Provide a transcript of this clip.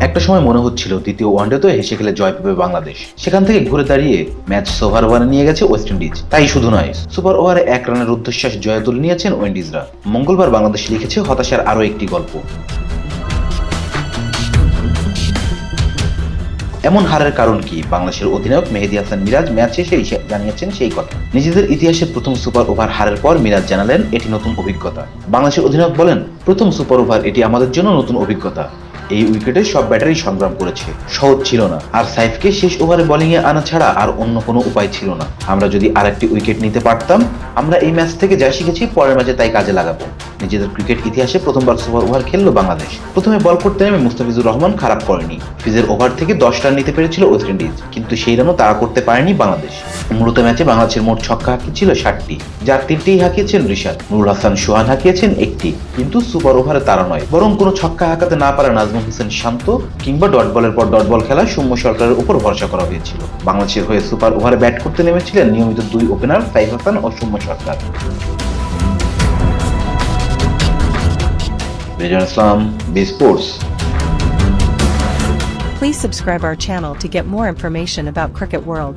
একটা সময় মনে হচ্ছিল দ্বিতীয় ওয়ানডেতে হেসে খেলে জয় পাবে বাংলাদেশ। সেখান থেকে ঘুরে দাঁড়িয়ে ম্যাচ সুপার ওভারে নিয়ে গেছে ওয়েস্ট ইন্ডিজ। তাই শুধু নয়, সুপার ওভারে 1 রানের রুদ্ধশ্বাস জয় তুলে নিয়েছেন উইন্ডিজরা। মঙ্গলবার বাংলাদেশ লিখেছে হতাশার আরও একটি গল্প। এমন হারের কারণ কি? বাংলাদেশের অধিনায়ক মেহেদী হাসান মিরাজ ম্যাচ শেষে জানিয়েছেন সেই কথা। নিজেদের ইতিহাসে প্রথম সুপার ওভার হারের পর মিরাজ জানালেন এটি নতুন অভিজ্ঞতা। বাংলাদেশের অধিনায়ক বলেন, প্রথম সুপার ওভার, এটি আমাদের জন্য নতুন অভিজ্ঞতা। এই উইকেটে সব ব্যাটারি সংগ্রাম করেছে, সহজ ছিল না। আর সাইফকে শেষ ওভারে বোলিং এ আনা ছাড়া আর অন্য কোনো উপায় ছিল না। আমরা যদি আরেকটি উইকেট নিতে পারতাম। আমরা এই ম্যাচ থেকে যা শিখেছি পরের ম্যাচে তাই কাজে লাগাবো। নিজেদের ক্রিকেট ইতিহাসে প্রথমবার সুপার ওভার খেললো বাংলাদেশ। প্রথমে বল করতে নেমে মুস্তাফিজুর রহমান খারাপ করেনি। ফিজের ওভার থেকে 10 রান নিতে পেরেছিল ওয়েস্ট ইন্ডিজ, কিন্তু সেই রানও তাড়া করতে পারেনি বাংলাদেশ। মূলত ম্যাচে বাংলাদেশের মোট ছক্কা হাঁকি ছিল 60টি, যার 3টিই হাঁকিয়েছেন রিশাদ। নুরুল হাসান সোহান হাঁকিয়েছেন 1টি। কিন্তু সুপার ওভারে তারা নয়, বরং কোনো ছক্কা হাঁকাতে না পারা নাজমুল হোসেন শান্ত কিংবা ডট বলের পর ডট বল খেলা সৌম্য সরকারের উপর ভরসা করা হয়েছিল। বাংলাদেশের হয়ে সুপার ওভারে ব্যাট করতে নেমেছিলেন নিয়মিত 2 ওপেনার সাইফ হাসান ও Soumya Sarkar. Rezan Islam, B Sports. Please subscribe our channel to get more information about Cricket World.